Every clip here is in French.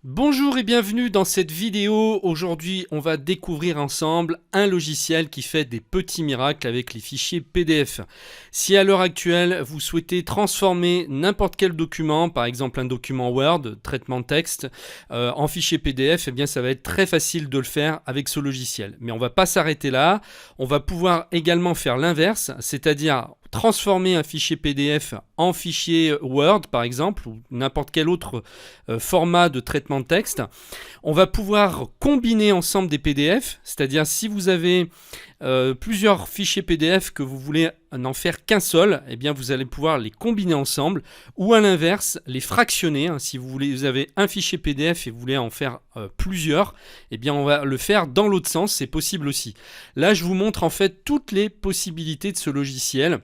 Bonjour et bienvenue dans cette vidéo. Aujourd'hui, on va découvrir ensemble un logiciel qui fait des petits miracles avec les fichiers PDF. Si à l'heure actuelle, vous souhaitez transformer n'importe quel document, par exemple un document Word, traitement de texte, en fichier PDF, eh bien ça va être très facile de le faire avec ce logiciel. Mais on va pas s'arrêter là. On va pouvoir également faire l'inverse, c'est-à-dire transformer un fichier PDF en fichier Word par exemple ou n'importe quel autre format de traitement de texte. On va pouvoir combiner ensemble des PDF, c'est-à-dire si vous avez plusieurs fichiers PDF que vous voulez n'en faire qu'un seul, eh bien vous allez pouvoir les combiner ensemble ou à l'inverse les fractionner. Si vous avez un fichier PDF et vous voulez en faire plusieurs, eh bien on va le faire dans l'autre sens, c'est possible aussi. Là je vous montre en fait toutes les possibilités de ce logiciel.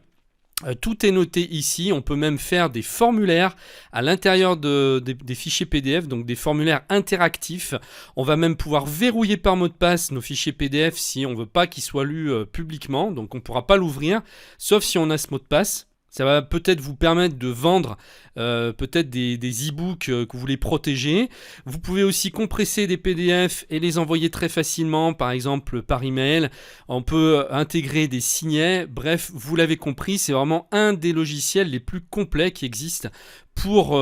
Tout est noté ici, on peut même faire des formulaires à l'intérieur des fichiers PDF, donc des formulaires interactifs. On va même pouvoir verrouiller par mot de passe nos fichiers PDF si on ne veut pas qu'ils soient lus publiquement, donc on ne pourra pas l'ouvrir, sauf si on a ce mot de passe. Ça va peut-être vous permettre de vendre peut-être des e-books que vous voulez protéger. Vous pouvez aussi compresser des PDF et les envoyer très facilement, par exemple par email. On peut intégrer des signets. Bref, vous l'avez compris, c'est vraiment un des logiciels les plus complets qui existent pour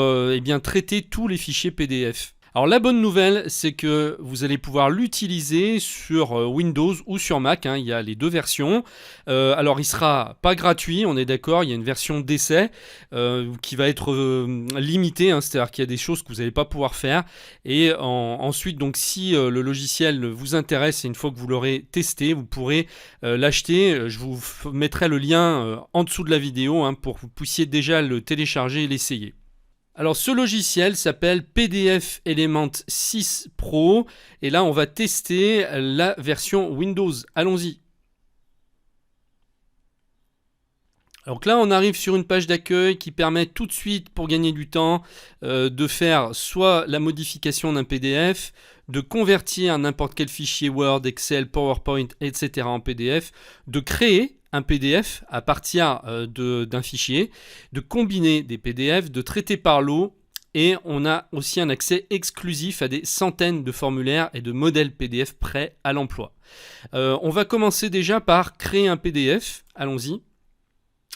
traiter tous les fichiers PDF. Alors la bonne nouvelle, c'est que vous allez pouvoir l'utiliser sur Windows ou sur Mac, il y a les deux versions. Alors il sera pas gratuit, on est d'accord, il y a une version d'essai qui va être limitée, c'est-à-dire qu'il y a des choses que vous n'allez pas pouvoir faire. Et ensuite, donc si le logiciel vous intéresse et une fois que vous l'aurez testé, vous pourrez l'acheter. Je vous mettrai le lien en dessous de la vidéo pour que vous puissiez déjà le télécharger et l'essayer. Alors ce logiciel s'appelle PDF Element 6 Pro et là on va tester la version Windows. Allons-y. Donc là on arrive sur une page d'accueil qui permet tout de suite, pour gagner du temps, de faire soit la modification d'un PDF, de convertir n'importe quel fichier Word, Excel, PowerPoint, etc. en PDF, de créer un PDF à partir d'un fichier, de combiner des PDF, de traiter par lot, et on a aussi un accès exclusif à des centaines de formulaires et de modèles PDF prêts à l'emploi. On va commencer déjà par créer un PDF. Allons-y.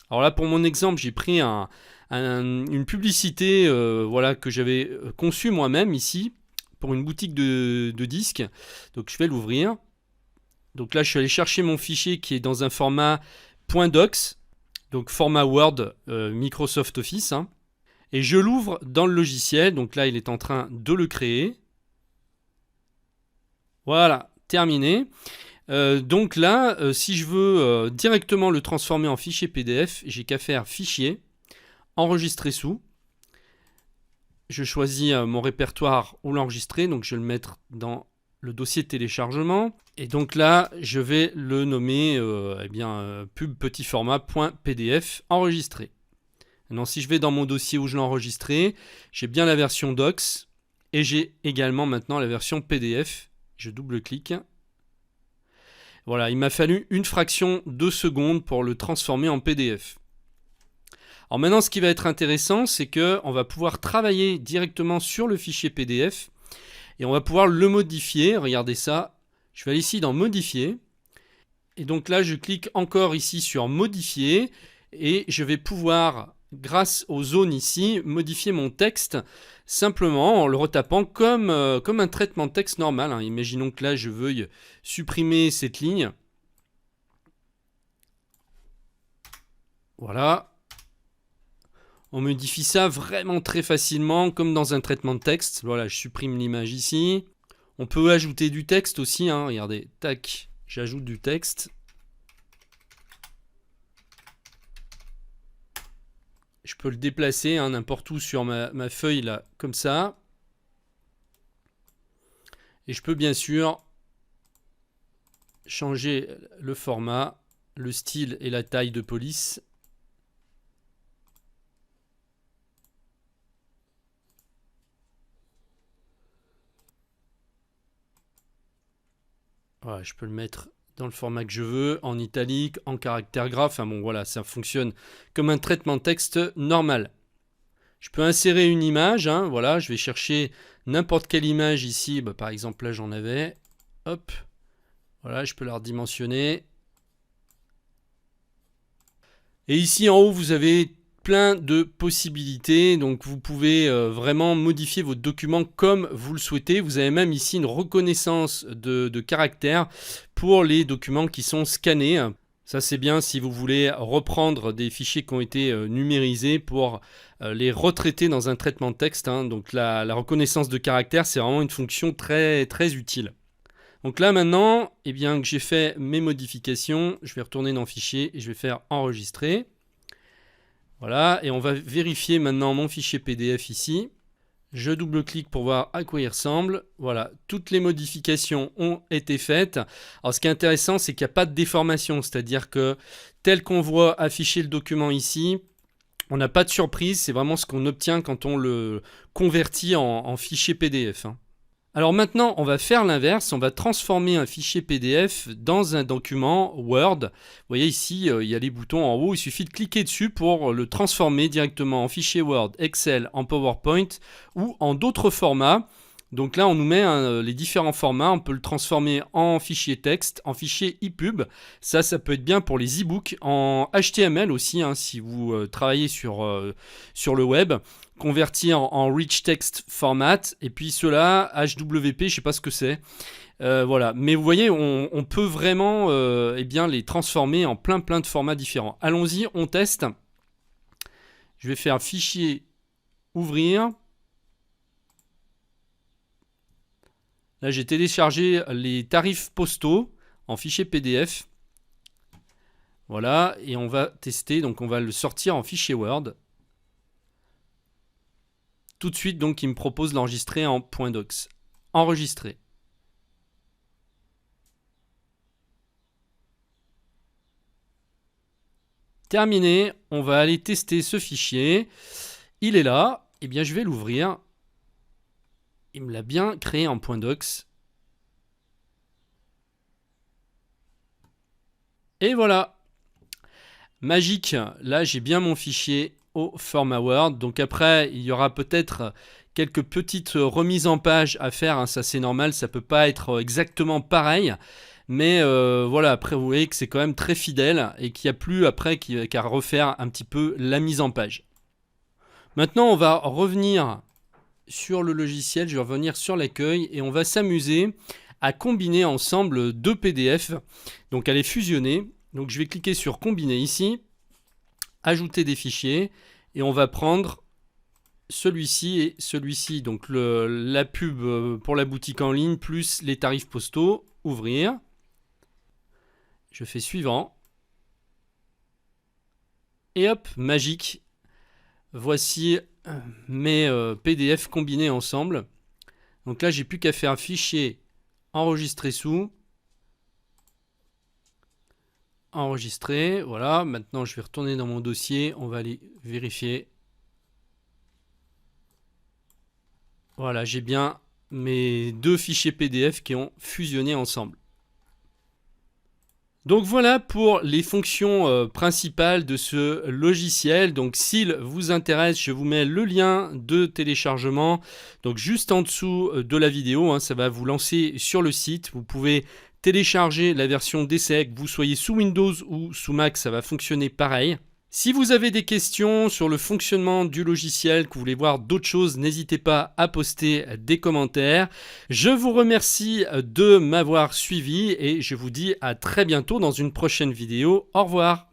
Alors là, pour mon exemple, j'ai pris une publicité que j'avais conçue moi-même ici pour une boutique de disques. Donc je vais l'ouvrir. Donc là, je suis allé chercher mon fichier qui est dans un format .docs, donc format Word Microsoft Office. Et je l'ouvre dans le logiciel. Donc là, il est en train de le créer. Voilà, terminé. Donc là, si je veux directement le transformer en fichier PDF, j'ai qu'à faire Fichier, Enregistrer sous. Je choisis mon répertoire où l'enregistrer. Donc je vais le mettre dans le dossier de téléchargement. Et donc là, je vais le nommer pub petit format .pdf enregistré. Maintenant, si je vais dans mon dossier où je l'ai enregistré, j'ai bien la version docs et j'ai également maintenant la version PDF. Je double-clique. Voilà, il m'a fallu une fraction de seconde pour le transformer en PDF. Alors maintenant, ce qui va être intéressant, c'est qu'on va pouvoir travailler directement sur le fichier PDF et on va pouvoir le modifier. Regardez ça. Je vais aller ici dans Modifier. Et donc là, je clique encore ici sur Modifier. Et je vais pouvoir, grâce aux zones ici, modifier mon texte simplement en le retapant comme un traitement de texte normal. Imaginons que là, je veuille supprimer cette ligne. Voilà. On modifie ça vraiment très facilement, comme dans un traitement de texte. Voilà, je supprime l'image ici. On peut ajouter du texte aussi, regardez, tac, j'ajoute du texte. Je peux le déplacer n'importe où sur ma feuille là, comme ça. Et je peux bien sûr changer le format, le style et la taille de police. Voilà, je peux le mettre dans le format que je veux, en italique, en caractère gras. Enfin bon, voilà, ça fonctionne comme un traitement de texte normal. Je peux insérer une image, hein, voilà, je vais chercher n'importe quelle image ici, par exemple là j'en avais, hop, voilà, je peux la redimensionner. Et ici en haut vous avez plein de possibilités, donc vous pouvez vraiment modifier votre document comme vous le souhaitez. Vous avez même ici une reconnaissance de caractères pour les documents qui sont scannés. Ça c'est bien si vous voulez reprendre des fichiers qui ont été numérisés pour les retraiter dans un traitement de texte, hein. Donc la reconnaissance de caractères, c'est vraiment une fonction très, très utile. Donc là maintenant, eh bien, que j'ai fait mes modifications, je vais retourner dans Fichier et je vais faire Enregistrer. Voilà, et on va vérifier maintenant mon fichier PDF ici. Je double-clique pour voir à quoi il ressemble. Voilà, toutes les modifications ont été faites. Alors ce qui est intéressant, c'est qu'il n'y a pas de déformation, c'est-à-dire que tel qu'on voit afficher le document ici, on n'a pas de surprise, c'est vraiment ce qu'on obtient quand on le convertit en fichier PDF, hein. Alors maintenant, on va faire l'inverse, on va transformer un fichier PDF dans un document Word. Vous voyez ici, il y a les boutons en haut, il suffit de cliquer dessus pour le transformer directement en fichier Word, Excel, en PowerPoint ou en d'autres formats. Donc là, on nous met les différents formats, on peut le transformer en fichier texte, en fichier EPUB. Ça peut être bien pour les e-books, en HTML aussi, hein, si vous travaillez sur le web. Convertir en Rich Text Format, et puis ceux-là, HWP, je ne sais pas ce que c'est. Voilà, mais vous voyez, on peut vraiment eh bien, les transformer en plein de formats différents. Allons-y, on teste. Je vais faire Fichier, Ouvrir. Là, j'ai téléchargé les tarifs postaux en fichier PDF. Voilà, et on va tester, donc on va le sortir en fichier Word. Tout de suite, donc, il me propose d'enregistrer en .docs. Enregistrer. Terminé, on va aller tester ce fichier. Il est là, et bien je vais l'ouvrir. Il me l'a bien créé en .docs. Et voilà. Magique, là j'ai bien mon fichier au format Word. Donc après, il y aura peut-être quelques petites remises en page à faire, hein. Ça c'est normal, ça peut pas être exactement pareil. Mais voilà, après vous voyez que c'est quand même très fidèle et qu'il n'y a plus après qu'à refaire un petit peu la mise en page. Maintenant, on va revenir sur le logiciel, je vais revenir sur l'accueil et on va s'amuser à combiner ensemble deux PDF. Donc à les fusionner. Donc je vais cliquer sur combiner ici, ajouter des fichiers et on va prendre celui-ci et celui-ci. Donc la pub pour la boutique en ligne plus les tarifs postaux, ouvrir. Je fais suivant. Et hop, magique. Voici mes PDF combinés ensemble. Donc là, j'ai plus qu'à faire un fichier enregistrer sous. Enregistrer. Voilà. Maintenant, je vais retourner dans mon dossier. On va aller vérifier. Voilà, j'ai bien mes deux fichiers PDF qui ont fusionné ensemble. Donc voilà pour les fonctions principales de ce logiciel. Donc s'il vous intéresse, je vous mets le lien de téléchargement. Donc juste en dessous de la vidéo, hein, ça va vous lancer sur le site. Vous pouvez télécharger la version d'essai, que vous soyez sous Windows ou sous Mac, ça va fonctionner pareil. Si vous avez des questions sur le fonctionnement du logiciel, que vous voulez voir d'autres choses, n'hésitez pas à poster des commentaires. Je vous remercie de m'avoir suivi et je vous dis à très bientôt dans une prochaine vidéo. Au revoir.